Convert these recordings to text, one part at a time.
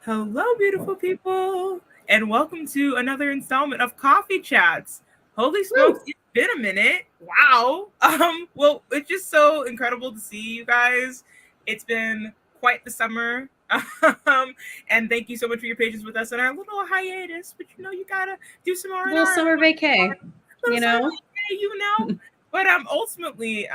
Hello, beautiful people, and welcome to another installment of Coffee Chats. Holy smokes, it's been a minute. Wow. Well, it's just so incredible to see you guys. It's been quite the summer. And thank you so much for your patience with us on our little hiatus. But you gotta do some R&R. Little summer vacay, But ultimately,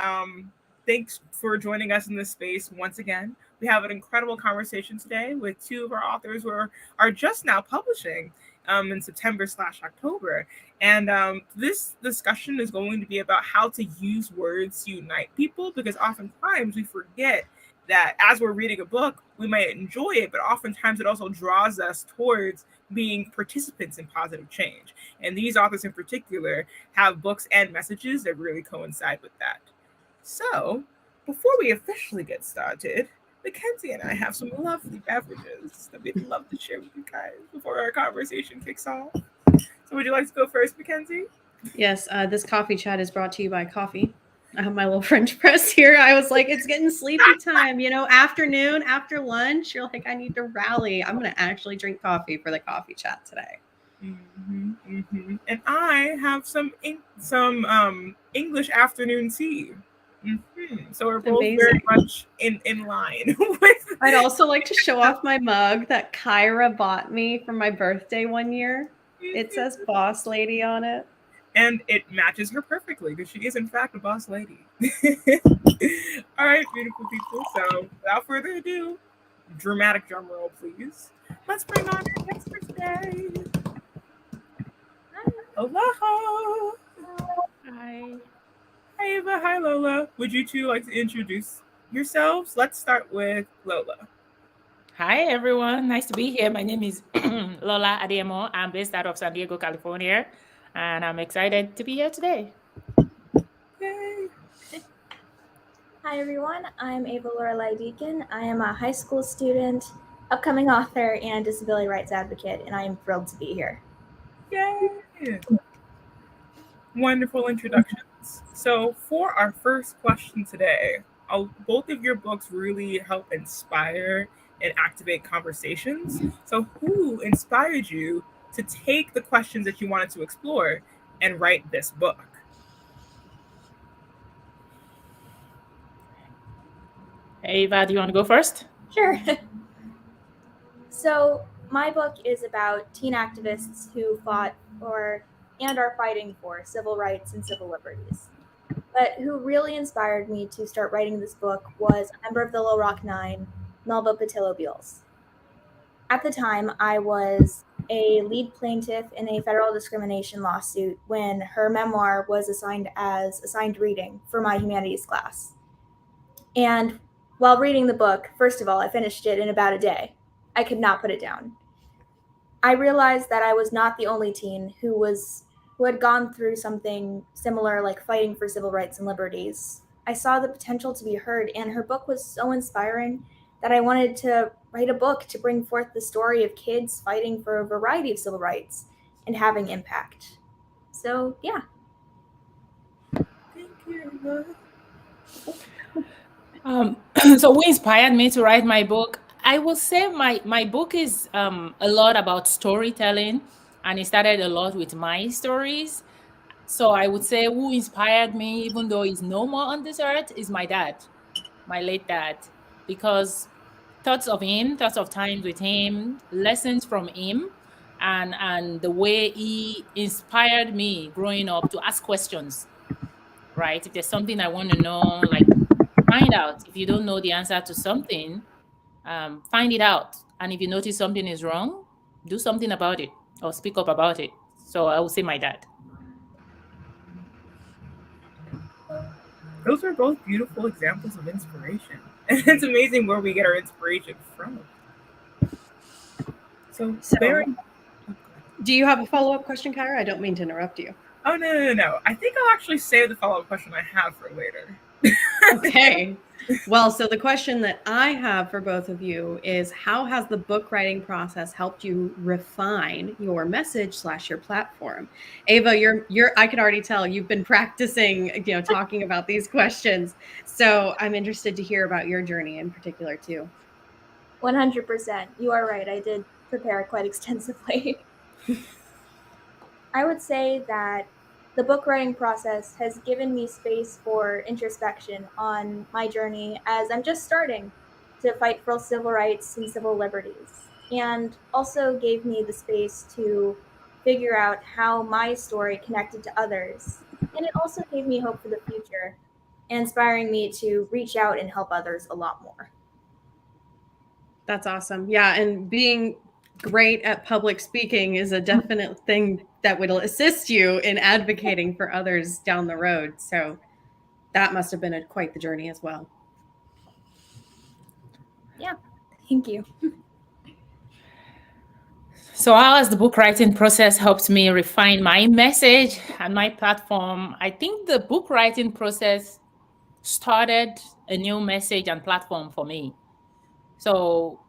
thanks for joining us in this space once again. We have an incredible conversation today with two of our authors who are just now publishing in September/October. And this discussion is going to be about how to use words to unite people, because oftentimes we forget that as we're reading a book, we might enjoy it, but oftentimes it also draws us towards being participants in positive change. And these authors in particular have books and messages that really coincide with that. So, before we officially get started, Mackenzie and I have some lovely beverages that we'd love to share with you guys before our conversation kicks off. So would you like to go first, Mackenzie? Yes, this coffee chat is brought to you by coffee. I have my little French press here. I was like, it's getting sleepy time, afternoon, after lunch. You're like, I need to rally. I'm going to actually drink coffee for the coffee chat today. And I have some English afternoon tea. So we're both very much in line with. I'd also like to show off my mug that Kyra bought me for my birthday one year. It says boss lady on it. And it matches her perfectly because she is in fact a boss lady. All right, beautiful people. So without further ado, dramatic drum roll, please. Let's bring on our guest for today. Aloha. Hi. Hi, Ava. Hi, Lola. Would you two like to introduce yourselves? Let's start with Lola. Hi, everyone. Nice to be here. My name is Lola Adeyemo. I'm based out of San Diego, California, and I'm excited to be here today. Yay. Hi, everyone. I'm Ava Lorelei Deakin. I am a high school student, upcoming author, and disability rights advocate, and I am thrilled to be here. Yay! Wonderful introductions. So for our first question today, both of your books really help inspire and activate conversations. So who inspired you to take the questions that you wanted to explore and write this book? Ava, do you want to go first? Sure. So my book is about teen activists who fought for and are fighting for civil rights and civil liberties. But who really inspired me to start writing this book was a member of the Little Rock Nine, Melba Patillo-Beals. At the time, I was a lead plaintiff in a federal discrimination lawsuit when her memoir was assigned as assigned reading for my humanities class. And while reading the book, first of all, I finished it in about a day. I could not put it down. I realized that I was not the only teen who had gone through something similar, like fighting for civil rights and liberties. I saw the potential to be heard, and her book was so inspiring that I wanted to write a book to bring forth the story of kids fighting for a variety of civil rights and having impact. So, yeah. Thank you. So what inspired me to write my book? I will say my book is a lot about storytelling, and it started a lot with my stories. So I would say who inspired me, even though he's no more on this earth, is my dad, my late dad, because thoughts of times with him, lessons from him, and the way he inspired me growing up to ask questions, right? If there's something I want to know, like find out. If you don't know the answer to something, find it out. And if you notice something is wrong, do something about it or speak up about it. So I would say my dad. Those are both beautiful examples of inspiration. And it's amazing where we get our inspiration from. So do you have a follow-up question, Kyra? I don't mean to interrupt you. Oh, no. I think I'll actually save the follow-up question I have for later. Okay. Well, so the question that I have for both of you is, how has the book writing process helped you refine your message / your platform? Ava, I can already tell you've been practicing, talking about these questions. So I'm interested to hear about your journey in particular too. 100%. You are right. I did prepare quite extensively. I would say that the book writing process has given me space for introspection on my journey as I'm just starting to fight for civil rights and civil liberties, and also gave me the space to figure out how my story connected to others. And it also gave me hope for the future, inspiring me to reach out and help others a lot more. That's awesome. Yeah, and being great at public speaking is a definite thing that will assist you in advocating for others down the road. So that must have been quite the journey as well. Yeah, thank you. So how has the book writing process helped me refine my message and my platform? I think the book writing process started a new message and platform for me. So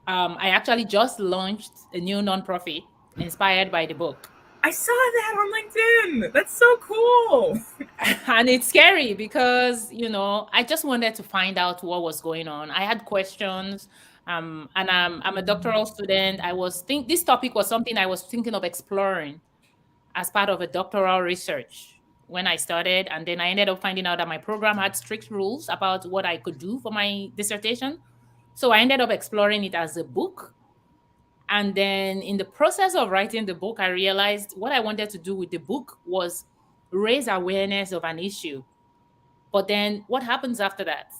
I actually just launched a new nonprofit inspired by the book. I saw that on LinkedIn. That's so cool. And it's scary because, I just wanted to find out what was going on. I had questions. And I'm a doctoral student. This topic was something I was thinking of exploring as part of a doctoral research when I started. And then I ended up finding out that my program had strict rules about what I could do for my dissertation. So I ended up exploring it as a book. And then in the process of writing the book, I realized what I wanted to do with the book was raise awareness of an issue. But then what happens after that?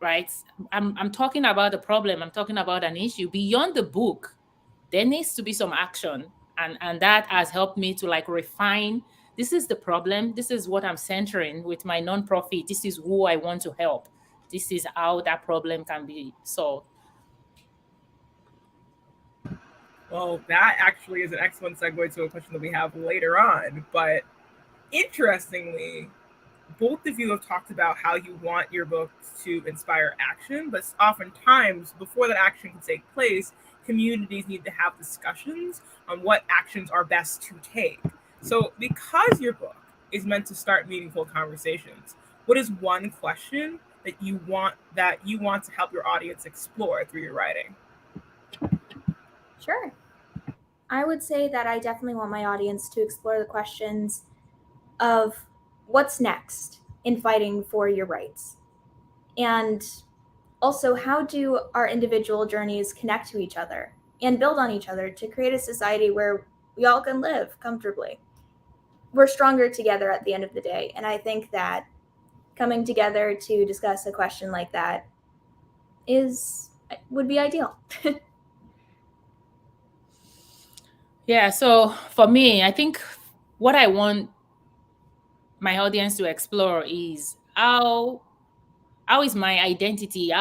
Right? I'm talking about a problem. I'm talking about an issue. Beyond the book, there needs to be some action. And that has helped me to refine. This is the problem. This is what I'm centering with my nonprofit. This is who I want to help. This is how that problem can be solved. Well, that actually is an excellent segue to a question that we have later on. But interestingly, both of you have talked about how you want your books to inspire action, but oftentimes, before that action can take place, communities need to have discussions on what actions are best to take. So, because your book is meant to start meaningful conversations, what is one question that you want to help your audience explore through your writing? Sure. I would say that I definitely want my audience to explore the questions of what's next in fighting for your rights. And also, how do our individual journeys connect to each other and build on each other to create a society where we all can live comfortably? We're stronger together at the end of the day. And I think that coming together to discuss a question like that would be ideal. Yeah, so for me, I think what I want my audience to explore is how is my identity,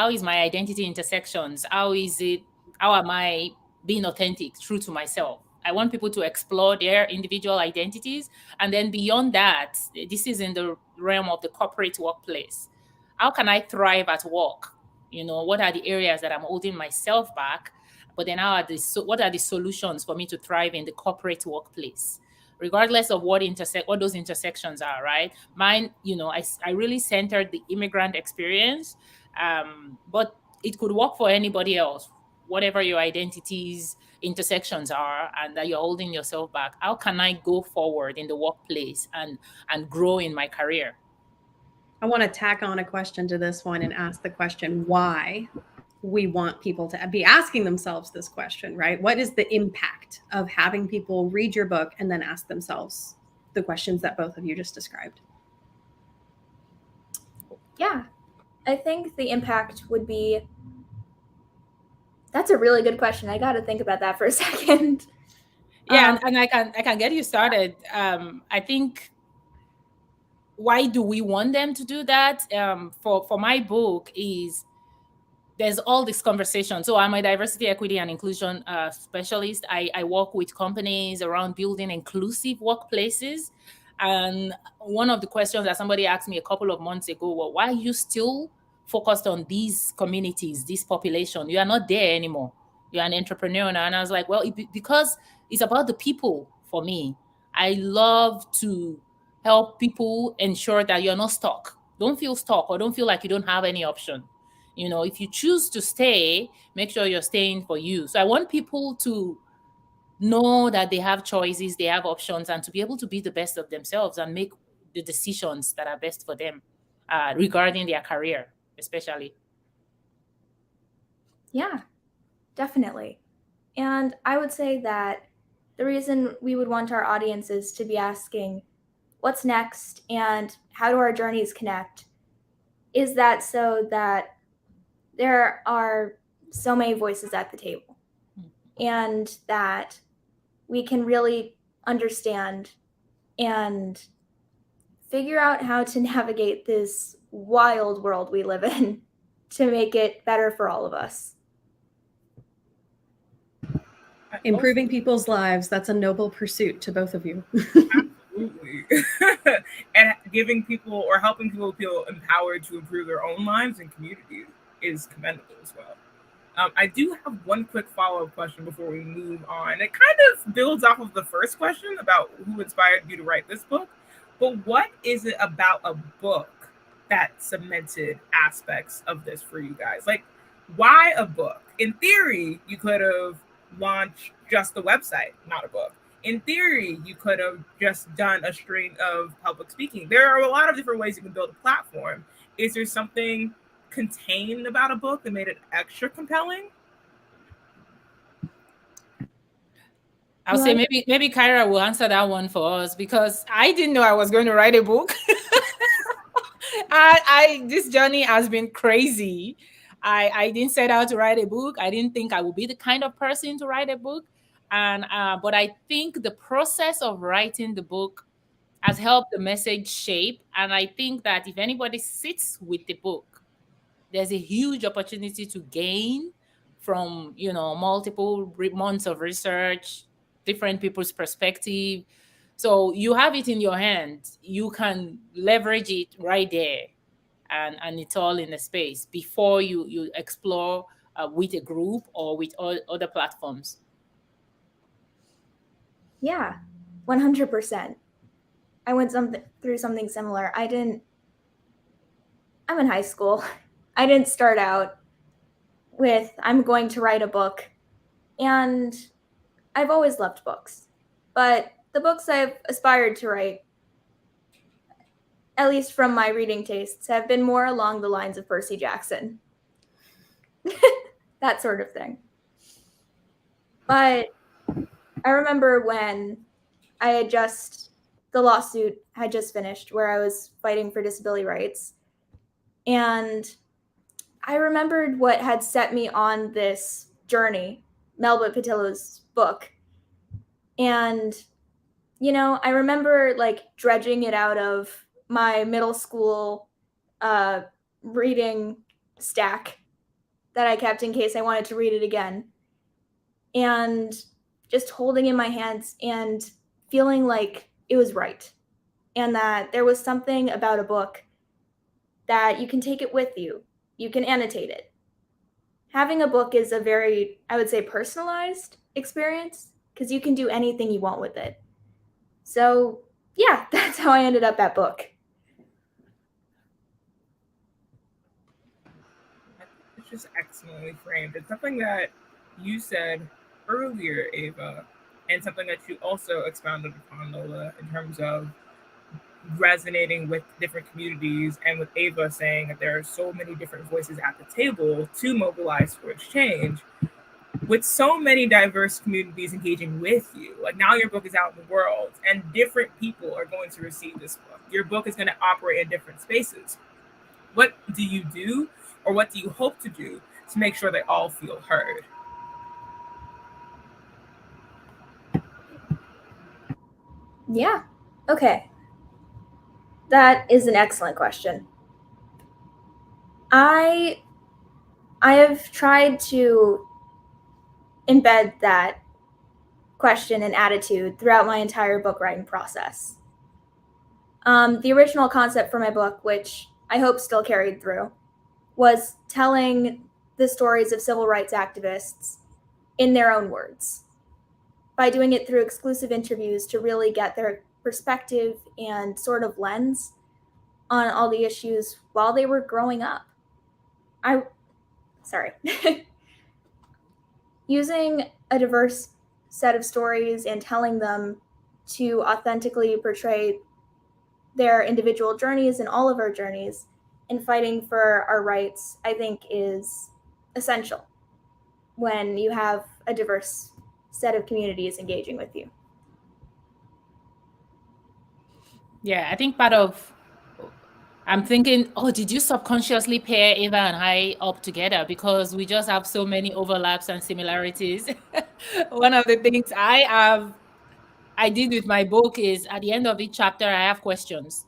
intersections, how am I being authentic, true to myself. I want people to explore their individual identities. And then beyond that, this is in the realm of the corporate workplace. How can I thrive at work? What are the areas that I'm holding myself back? But then what are the solutions for me to thrive in the corporate workplace? Regardless of what those intersections are, right? Mine, I really centered the immigrant experience, but it could work for anybody else, whatever your identities, intersections are, and that you're holding yourself back. How can I go forward in the workplace and grow in my career? I want to tack on a question to this one and ask the question why we want people to be asking themselves this question, right? What is the impact of having people read your book and then ask themselves the questions that both of you just described? Yeah, I think the impact would be, that's a really good question. I got to think about that for a second. Yeah, and I can get you started. I think, why do we want them to do that? For my book is, there's all this conversation. So I'm a diversity, equity, and inclusion specialist. I work with companies around building inclusive workplaces. And one of the questions that somebody asked me a couple of months ago, well, why are you still focused on these communities, this population? You are not there anymore. You're an entrepreneur now. And I was like, well, because it's about the people for me. I love to help people ensure that you're not stuck. Don't feel stuck or don't feel like you don't have any option. You know, if you choose to stay, make sure you're staying for you. So I want people to know that they have choices, they have options, and to be able to be the best of themselves and make the decisions that are best for them regarding their career, especially. Yeah, definitely. And I would say that the reason we would want our audiences to be asking what's next and how do our journeys connect is that so that there are so many voices at the table and that we can really understand and figure out how to navigate this wild world we live in to make it better for all of us. Improving people's lives, that's a noble pursuit to both of you. Absolutely. And giving people or helping people feel empowered to improve their own lives and communities is commendable as well. I do have one quick follow-up question before we move on. It kind of builds off of the first question about who inspired you to write this book. But what is it about a book that cemented aspects of this for you guys? Like, why a book? In theory, you could have launched just the website, not a book. In theory, you could have just done a string of public speaking. There are a lot of different ways you can build a platform. Is there something contained about a book that made it extra compelling? I'll say maybe Kyra will answer that one for us, because I didn't know I was going to write a book. This journey has been crazy. I didn't set out to write a book. I didn't think I would be the kind of person to write a book. And but I think the process of writing the book has helped the message shape. And I think that if anybody sits with the book, there's a huge opportunity to gain from, you know, multiple months of research, different people's perspective. So you have it in your hand. You can leverage it right there, and it's all in the space before you explore with a group or with other platforms. Yeah, 100%. I went through something similar. I'm in high school. I didn't start out with, I'm going to write a book. And I've always loved books. But the books I've aspired to write, at least from my reading tastes, have been more along the lines of Percy Jackson. That sort of thing. But I remember when the lawsuit had just finished where I was fighting for disability rights. And I remembered what had set me on this journey, Melba Patillo's book. And, you know, I remember like dredging it out of my middle school reading stack that I kept in case I wanted to read it again. And just holding in my hands and feeling like it was right. And that there was something about a book that you can take it with you. You can annotate it. Having a book is a very, I would say, personalized experience because you can do anything you want with it. So yeah, that's how I ended up at book. It's just excellently framed. It's something that you said earlier, Ava, and something that you also expounded upon, Lola, in terms of resonating with different communities, and with Ava saying that there are so many different voices at the table to mobilize for exchange. With so many diverse communities engaging with you, like now your book is out in the world and different people are going to receive this book. Your book is going to operate in different spaces. What do you do, or what do you hope to do to make sure they all feel heard? Yeah. Okay. That is an excellent question. I have tried to embed that question and attitude throughout my entire book writing process. The original concept for my book, which I hope still carried through, was telling the stories of civil rights activists in their own words, by doing it through exclusive interviews to really get their perspective and sort of lens on all the issues while they were growing up. sorry, using a diverse set of stories and telling them to authentically portray their individual journeys and all of our journeys and fighting for our rights, I think is essential when you have a diverse set of communities engaging with you. Yeah, I think part of, I'm thinking, oh, did you subconsciously pair Ava and I up together because we just have so many overlaps and similarities? One of the things I did with my book is at the end of each chapter, I have questions.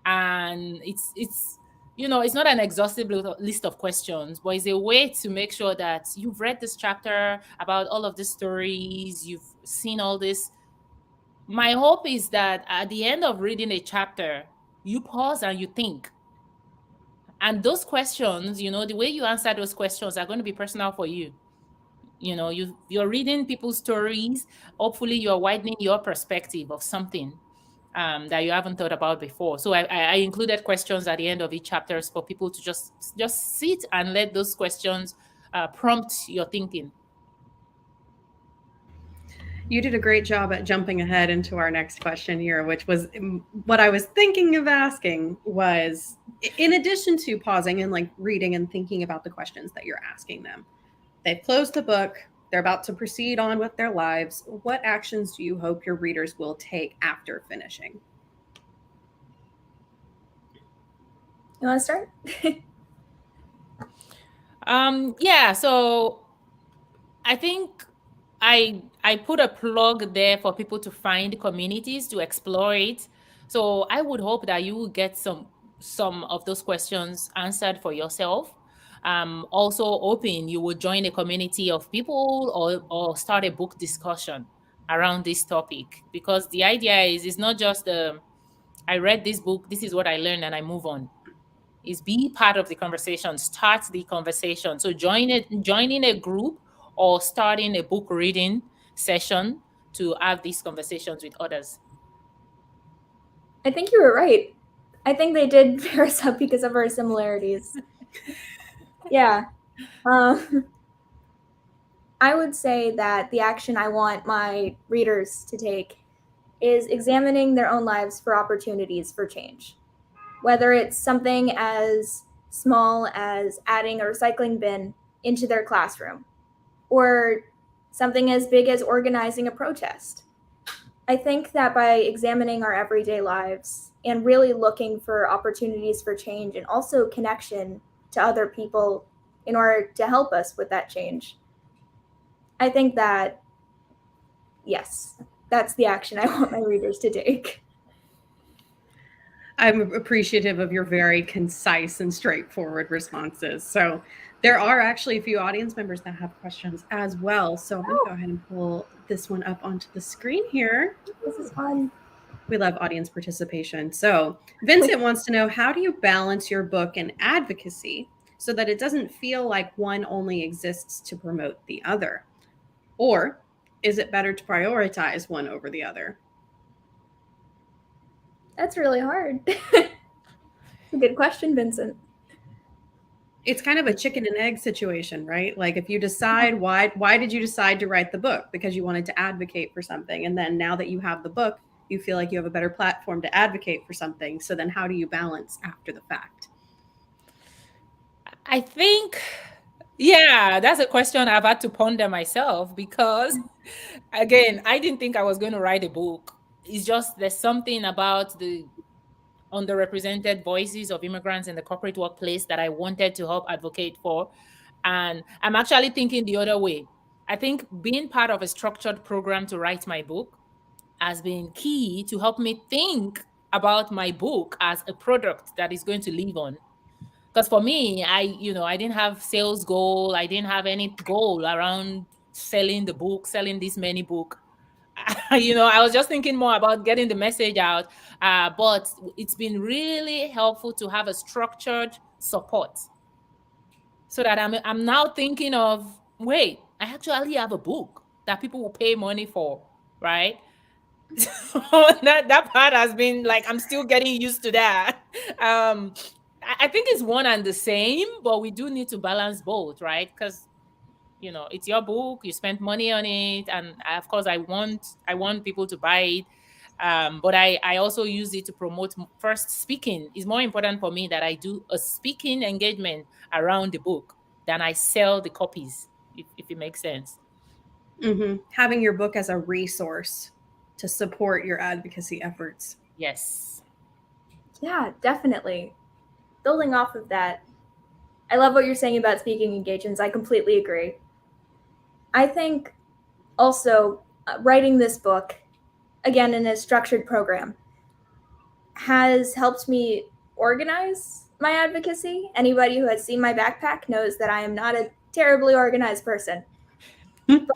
And it's it's not an exhaustive list of questions, but it's a way to make sure that you've read this chapter about all of the stories, you've seen all this. My hope is that at the end of reading a chapter, you pause and you think. And those questions, the way you answer those questions are going to be personal for you. You're reading people's stories. Hopefully, you're widening your perspective of something that you haven't thought about before. So I included questions at the end of each chapters for people to just sit and let those questions prompt your thinking. You did a great job at jumping ahead into our next question here, which was what I was thinking of asking was, in addition to pausing and like reading and thinking about the questions that you're asking them, they've closed the book, they're about to proceed on with their lives. What actions do you hope your readers will take after finishing? You want to start? Yeah, so I think I put a plug there for people to find communities to explore it. So I would hope that you will get some of those questions answered for yourself. Also hoping you will join a community of people or start a book discussion around this topic, because the idea is it's not just I read this book, this is what I learned, and I move on. Is be part of the conversation, start the conversation. So joining a group or starting a book reading session to have these conversations with others. I think you were right. I think they did pair us up because of our similarities. Yeah. I would say that the action I want my readers to take is examining their own lives for opportunities for change. Whether it's something as small as adding a recycling bin into their classroom, or something as big as organizing a protest. I think that by examining our everyday lives and really looking for opportunities for change and also connection to other people in order to help us with that change, I think that, yes, that's the action I want my readers to take. I'm appreciative of your very concise and straightforward responses. So there are actually a few audience members that have questions as well. So I'm going to go ahead and pull this one up onto the screen here. This is fun. We love audience participation. So Vincent wants to know, how do you balance your book and advocacy so that it doesn't feel like one only exists to promote the other? Or is it better to prioritize one over the other? That's really hard. It's a good question, Vincent. It's kind of a chicken and egg situation, right? Like if you decide why did you decide to write the book? Because you wanted to advocate for something. And then now that you have the book, you feel like you have a better platform to advocate for something. So then how do you balance after the fact? I think, yeah, that's a question I've had to ponder myself because, again, I didn't think I was going to write a book. It's just there's something about the underrepresented voices of immigrants in the corporate workplace that I wanted to help advocate for. And I'm actually thinking the other way. I think being part of a structured program to write my book has been key to help me think about my book as a product that is going to live on. Because for me, I didn't have sales goal. I didn't have any goal around selling the book, selling this many book. I was just thinking more about getting the message out. But it's been really helpful to have a structured support so that I'm now thinking of, wait, I actually have a book that people will pay money for, right? So that part has been like, I'm still getting used to that. I think it's one and the same, but we do need to balance both, right? Because it's your book, you spent money on it, and of course I want people to buy it. But I also use it to promote. First, speaking is more important for me, that I do a speaking engagement around the book than I sell the copies, if it makes sense. Having your book as a resource to support your advocacy efforts. Yes. Yeah, definitely. Building off of that, I love what you're saying about speaking engagements. I completely agree. I think also writing this book, again, in a structured program, has helped me organize my advocacy. Anybody who has seen my backpack knows that I am not a terribly organized person. But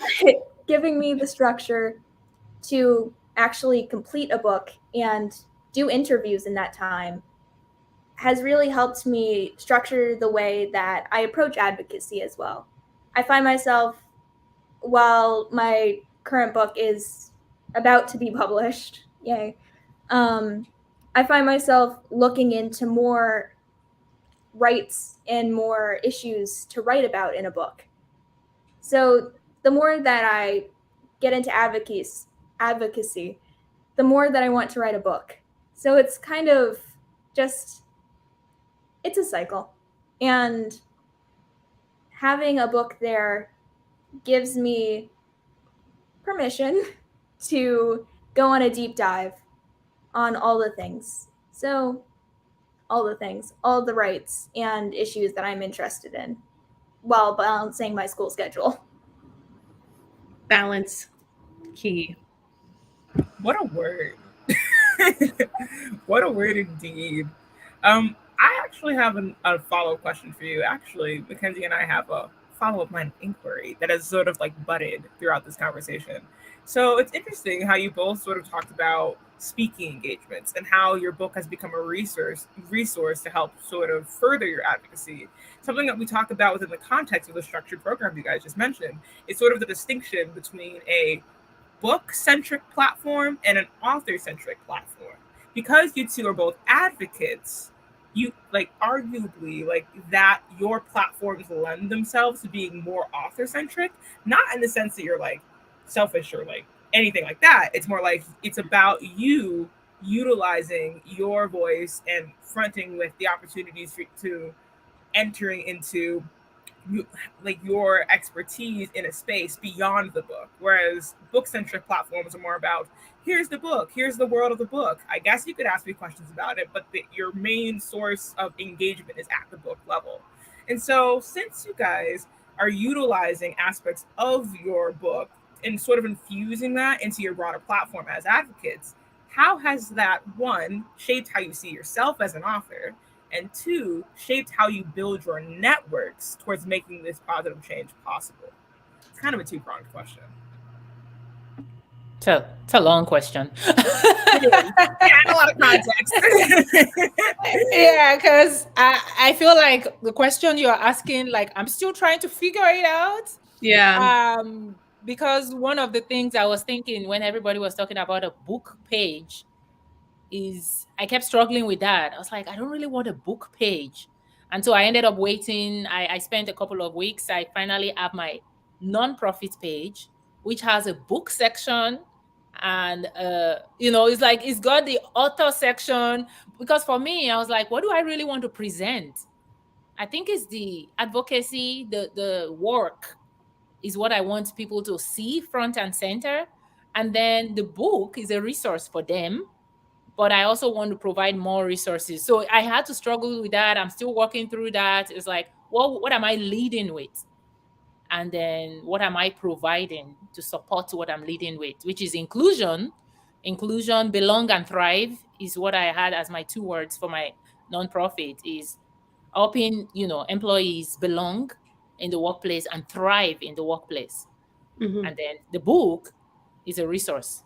giving me the structure to actually complete a book and do interviews in that time has really helped me structure the way that I approach advocacy as well. I find myself, while my current book is about to be published, yay, I find myself looking into more rights and more issues to write about in a book. So the more that I get into advocacy, the more that I want to write a book. So it's kind of just, it's a cycle. And having a book there gives me permission to go on a deep dive on all the things. So all the things, all the rights and issues that I'm interested in while balancing my school schedule. Balance, key. What a word. What a word indeed. I actually have a follow-up question for you. Actually, Mackenzie and I have a follow-up line of inquiry that has sort of like budded throughout this conversation. So it's interesting how you both sort of talked about speaking engagements and how your book has become a resource to help sort of further your advocacy. Something that we talk about within the context of the structured program you guys just mentioned is sort of the distinction between a book-centric platform and an author-centric platform. Because you two are both advocates, you like arguably like that your platforms lend themselves to being more author-centric, not in the sense that you're like selfish or like anything like that. It's more like it's about you utilizing your voice and fronting with the opportunities to entering into like your expertise in a space beyond the book, whereas book-centric platforms are more about here's the book, here's the world of the book. I guess you could ask me questions about it, but your main source of engagement is at the book level. And so since you guys are utilizing aspects of your book and sort of infusing that into your broader platform as advocates, how has that, one, shaped how you see yourself as an author, and two, shaped how you build your networks towards making this positive change possible? It's kind of a two-pronged question. It's a long question. Yeah, a lot of context. Yeah, because I feel like the question you're asking, like I'm still trying to figure it out. Yeah. Because one of the things I was thinking when everybody was talking about a book page is I kept struggling with that. I was like, I don't really want a book page. And so I ended up waiting. I spent a couple of weeks. I finally have my nonprofit page, which has a book section. And, it's like, it's got the author section. Because for me, I was like, what do I really want to present? I think it's the advocacy, the work is what I want people to see front and center. And then the book is a resource for them, but I also want to provide more resources. So I had to struggle with that. I'm still working through that. It's like, well, what am I leading with? And then what am I providing to support what I'm leading with, which is inclusion. Inclusion, belong, and thrive is what I had as my two words for my nonprofit, is helping, employees belong in the workplace and thrive in the workplace. Mm-hmm. And then the book is a resource.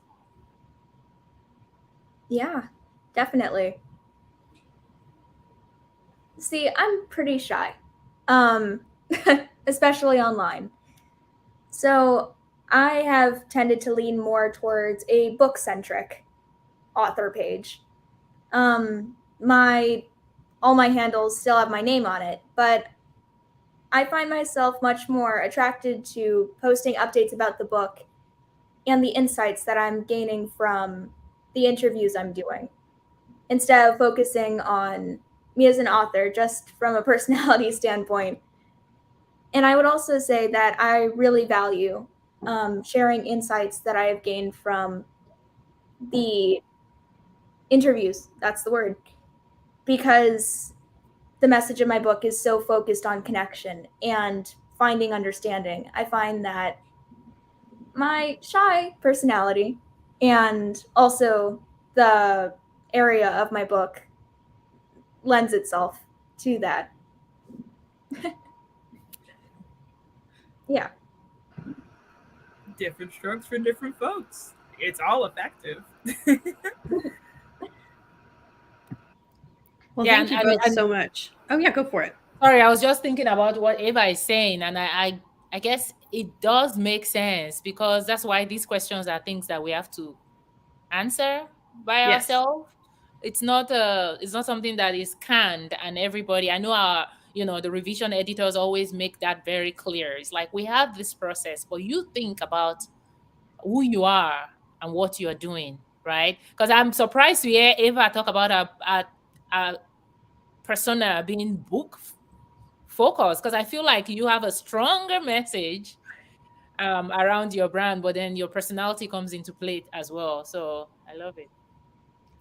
Yeah, definitely. See, I'm pretty shy, especially online. So I have tended to lean more towards a book-centric author page. My all my handles still have my name on it, but I find myself much more attracted to posting updates about the book and the insights that I'm gaining from the interviews I'm doing, instead of focusing on me as an author just from a personality standpoint. And I would also say that I really value sharing insights that I have gained from the interviews, that's the word, because the message of my book is so focused on connection and finding understanding. I find that my shy personality and also the area of my book lends itself to that. Yeah. Different strokes for different folks. It's all effective. Well, Yeah, thank you both so much. Oh yeah, go for it. Sorry, I was just thinking about what Ava is saying, and I guess it does make sense, because that's why these questions are things that we have to answer by ourselves. It's not something that is canned, and everybody, I know our, the revision editors always make that very clear. It's like, we have this process, but you think about who you are and what you are doing, right? Because I'm surprised to hear Ava talk about a persona being book focused, because I feel like you have a stronger message around your brand, but then your personality comes into play as well. So I love it.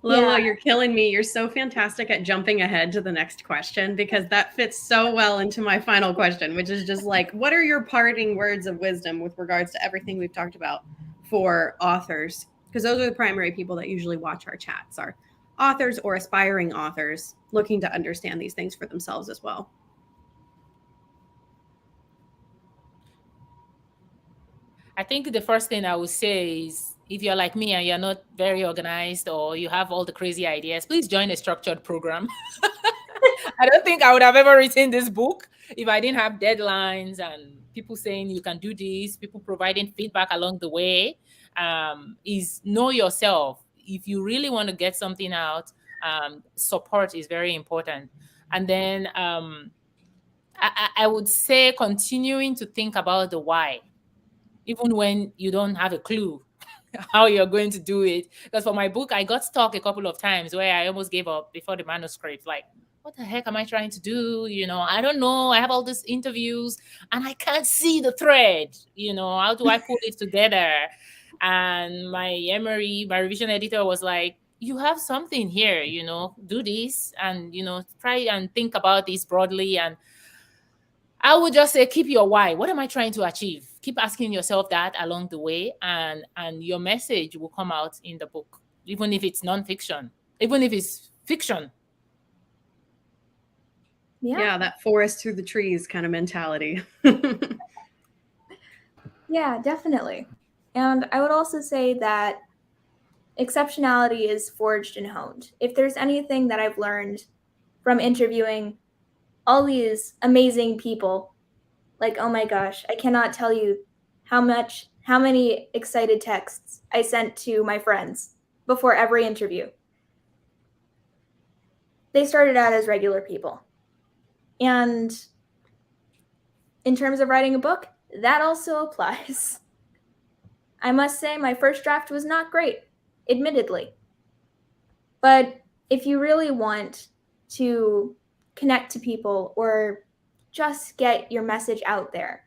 Lola, you're killing me. You're so fantastic at jumping ahead to the next question, because that fits so well into my final question, which is just like, what are your parting words of wisdom with regards to everything we've talked about for authors? Because those are the primary people that usually watch our chats, are authors or aspiring authors looking to understand these things for themselves as well. I think the first thing I would say is, if you're like me and you're not very organized, or you have all the crazy ideas, please join a structured program. I don't think I would have ever written this book if I didn't have deadlines and people saying you can do this, people providing feedback along the way. Is know yourself. If you really want to get something out, support is very important. And then I would say continuing to think about the why, even when you don't have a clue how you're going to do it. Because for my book, I got stuck a couple of times where I almost gave up before the manuscript. Like, what the heck am I trying to do? I don't know. I have all these interviews and I can't see the thread. How do I pull it together? And my revision editor was like, you have something here, do this and, try and think about this broadly. And I would just say, keep your why. What am I trying to achieve? Keep asking yourself that along the way, and your message will come out in the book, even if it's nonfiction, even if it's fiction. Yeah, that forest through the trees kind of mentality. Yeah, definitely. And I would also say that exceptionality is forged and honed. If there's anything that I've learned from interviewing all these amazing people, like, oh my gosh, I cannot tell you how many excited texts I sent to my friends before every interview. They started out as regular people. And in terms of writing a book, that also applies. I must say my first draft was not great, admittedly. But if you really want to connect to people or just get your message out there,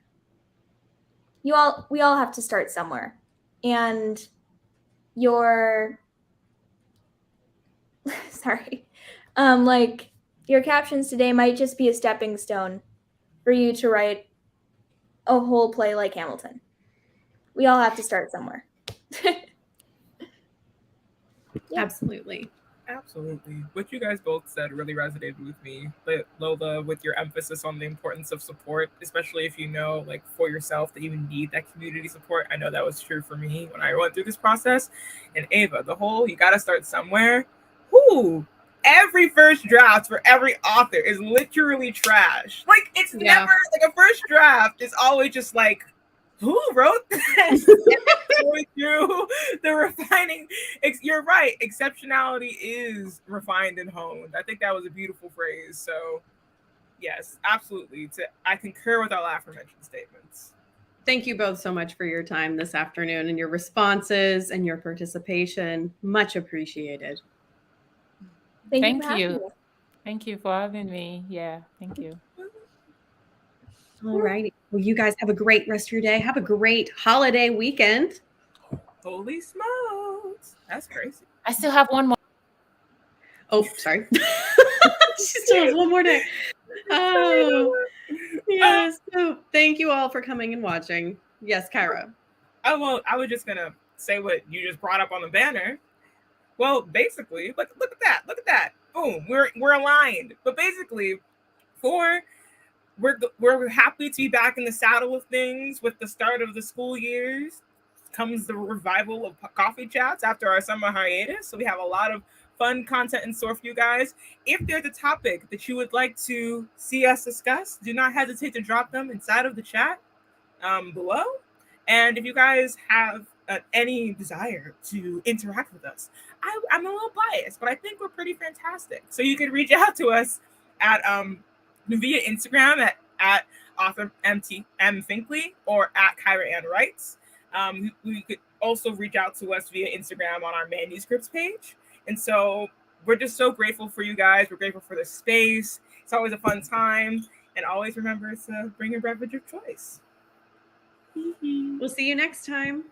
we all have to start somewhere. And your your captions today might just be a stepping stone for you to write a whole play like Hamilton. We all have to start somewhere. Yeah. Absolutely. What you guys both said really resonated with me. But Lola, with your emphasis on the importance of support, especially if you know, like, for yourself that you need that community support. I know that was true for me when I went through this process. And Ava, you got to start somewhere. Every first draft for every author is literally trash. Like, it's never like a first draft is always just like, who wrote this? Going through the refining, you're right. Exceptionality is refined and honed. I think that was a beautiful phrase. So, yes, absolutely. I concur with all aforementioned statements. Thank you both so much for your time this afternoon and your responses and your participation. Much appreciated. Thank you for having me. Thank you for having me. Yeah, thank you. All righty. Well, you guys have a great rest of your day. Have a great holiday weekend. Holy smokes. That's crazy. I still have one more. Oh, sorry. She still has one more day. Oh, yes. So thank you all for coming and watching. Yes, Kyra. Oh, well, I was just going to say what you just brought up on the banner. Well, basically, look at that. Look at that. Boom. We're aligned. But basically, we're happy to be back in the saddle of things with the start of the school years. Comes the revival of coffee chats after our summer hiatus. So we have a lot of fun content in store for you guys. If there's a topic that you would like to see us discuss, do not hesitate to drop them inside of the chat below. And if you guys have any desire to interact with us, I'm a little biased, but I think we're pretty fantastic. So you can reach out to us at via Instagram at author M Finklea or at Kyra Ann Wrights. We could also reach out to us via Instagram on our manuscripts page. And so we're just so grateful for you guys. We're grateful for the space. It's always a fun time. And always remember to bring your beverage of choice. We'll see you next time.